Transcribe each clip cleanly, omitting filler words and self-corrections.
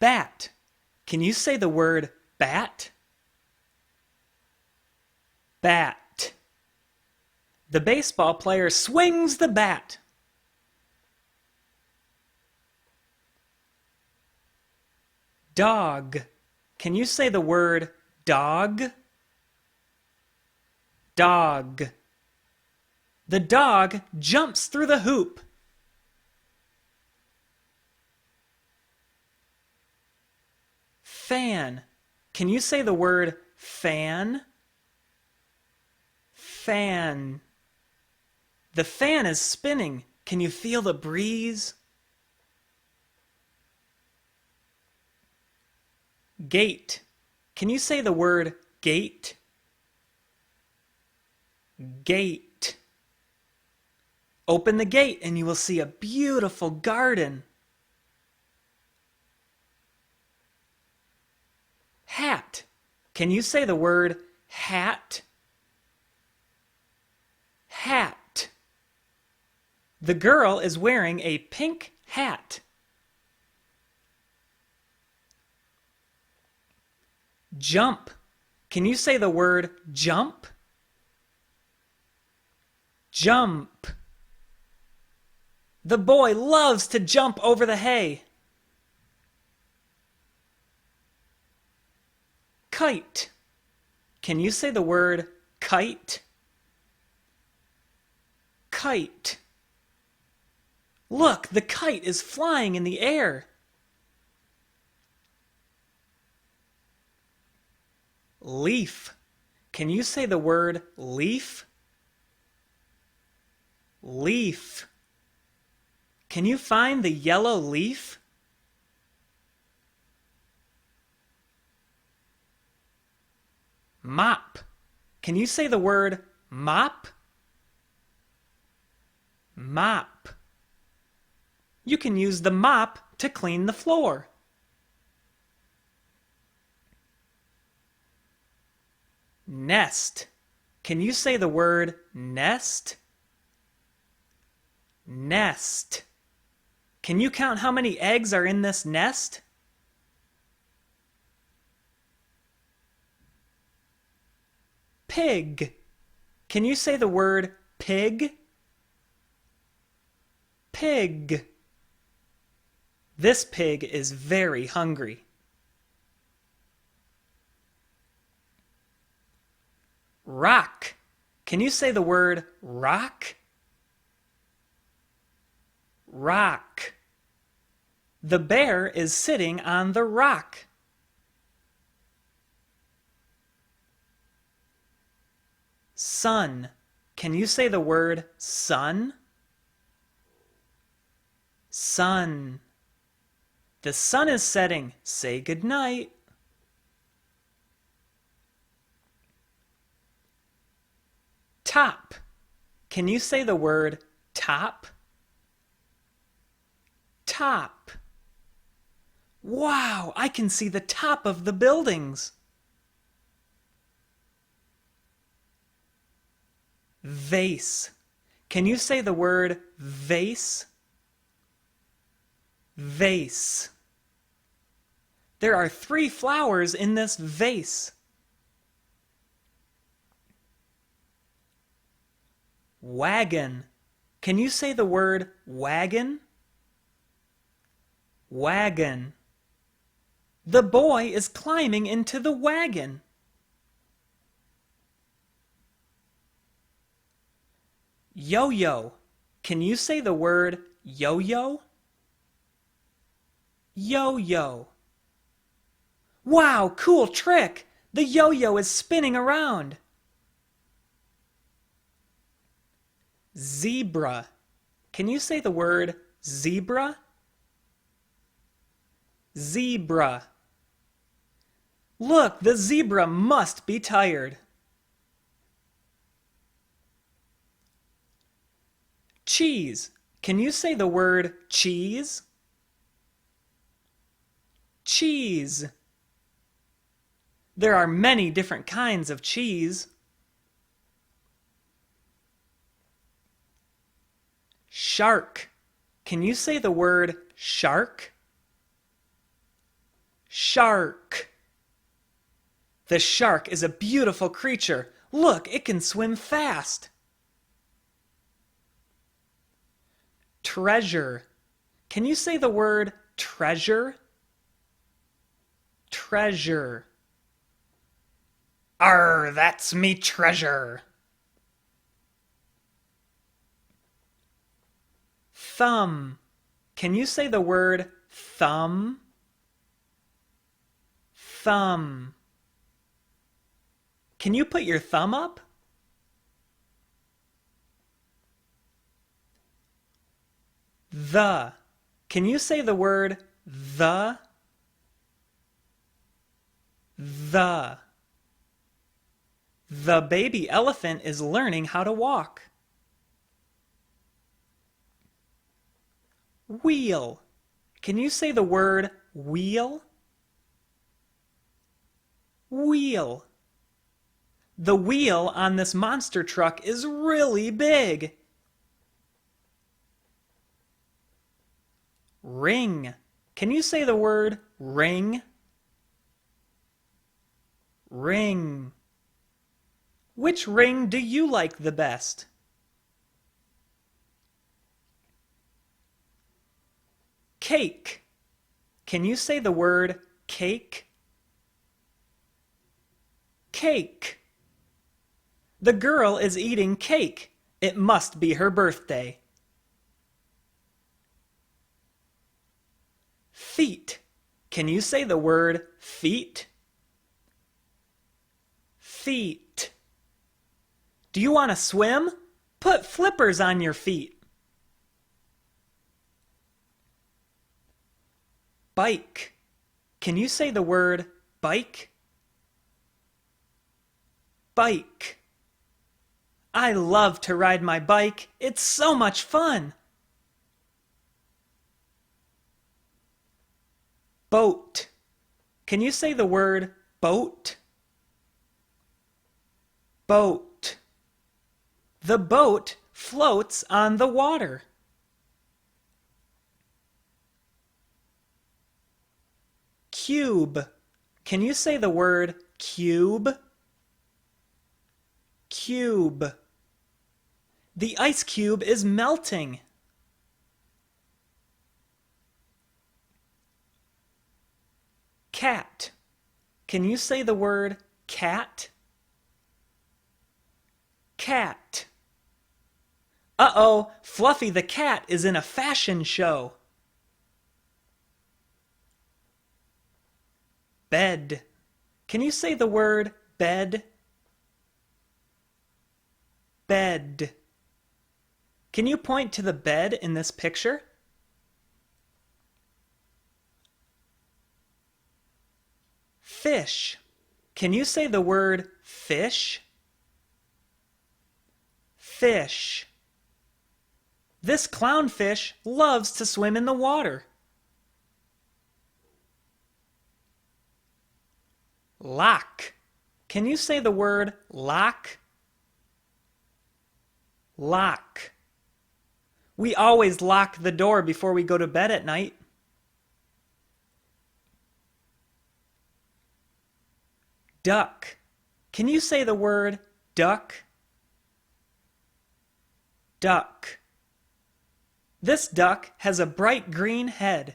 Bat. Can you say the word bat? Bat. The baseball player swings the bat. Dog. Can you say the word dog? Dog. The dog jumps through the hoop. Fan. Can you say the word fan? Fan. The fan is spinning. Can you feel the breeze? Gate. Can you say the word gate? Gate. Open the gate and you will see a beautiful garden. Hat. Can you say the word hat? Hat. The girl is wearing a pink hat. Jump. Can you say the word jump? Jump. The boy loves to jump over the hay. Kite. Can you say the word kite? Kite. Look, the kite is flying in the air. Leaf. Can you say the word leaf? Leaf. Can you find the yellow leaf? Mop. Can you say the word mop? Mop. You can use the mop to clean the floor. Nest. Can you say the word nest? Nest. Can you count how many eggs are in this nest? Pig. Can you say the word pig? Pig. This pig is very hungry. Rock. Can you say the word rock? Rock. The bear is sitting on the rock. Sun. Can you say the word sun? Sun. The sun is setting. Say good night. Top. Can you say the word top? Top. Wow, I can see the top of the buildings. Vase. Can you say the word vase? Vase. There are 3 flowers in this vase. Wagon. Can you say the word wagon? Wagon. The boy is climbing into the wagon. Yo-yo. Can you say the word yo-yo? Yo-yo. Wow, cool trick! The yo-yo is spinning around. Zebra. Can you say the word zebra? Zebra. Look, the zebra must be tired. Cheese. Can you say the word cheese? Cheese. There are many different kinds of cheese. Shark. Can you say the word shark? Shark. The shark is a beautiful creature. Look, it can swim fast. Treasure. Can you say the word treasure? Treasure. Arr, that's me treasure. Thumb. Can you say the word thumb? Thumb. Can you put your thumb up? The. Can you say the word the? The. The baby elephant is learning how to walk. Wheel. Can you say the word wheel? Wheel. The wheel on this monster truck is really big. Ring. Can you say the word ring? Ring. Which ring do you like the best? Cake. Can you say the word cake? Cake. The girl is eating cake. It must be her birthday. Feet. Can you say the word feet? Feet. Do you want to swim? Put flippers on your feet. Bike. Can you say the word bike? Bike. I love to ride my bike. It's so much fun. Boat. Can you say the word boat? Boat. The boat floats on the water. Cube. Can you say the word cube? Cube. The ice cube is melting. Cat. Can you say the word cat? Cat. Uh-oh, Fluffy the cat is in a fashion show. Bed. Can you say the word bed? Bed. Can you point to the bed in this picture? Fish. Can you say the word fish? Fish. This clownfish loves to swim in the water. Lock. Can you say the word lock? Lock. We always lock the door before we go to bed at night. Duck. Can you say the word duck? Duck. This duck has a bright green head.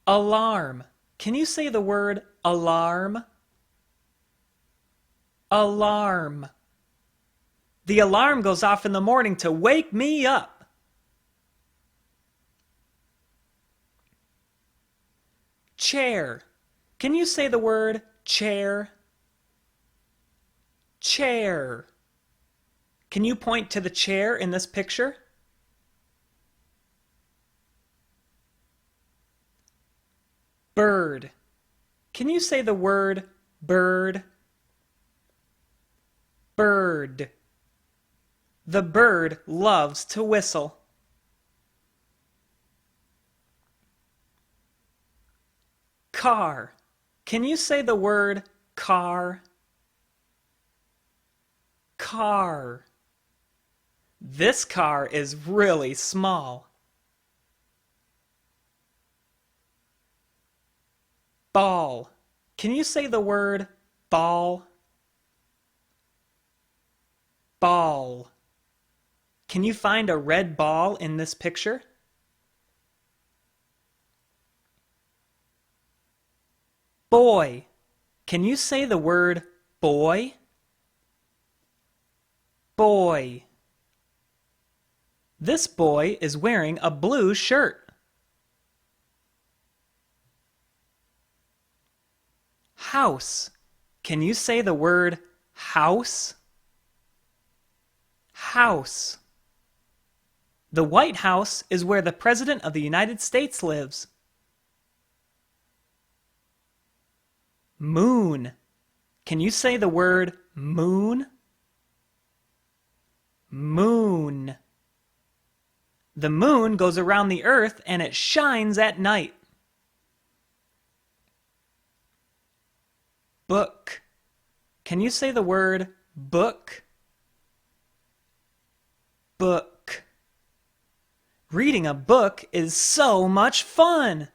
Alarm. Can you say the word alarm? Alarm. The alarm goes off in the morning to wake me up. Chair. Can you say the word chair? Chair. Can you point to the chair in this picture? Bird. Can you say the word bird? Bird. The bird loves to whistle. Car. Can you say the word car? Car. This car is really small. Ball. Can you say the word ball? Ball. Can you find a red ball in this picture? Boy. Can you say the word boy? Boy. This boy is wearing a blue shirt. House. Can you say the word house? House. The White House is where the President of the United States lives. Moon. Can you say the word moon? Moon. The moon goes around the earth and it shines at night. Book. Can you say the word book? Book. Reading a book is so much fun!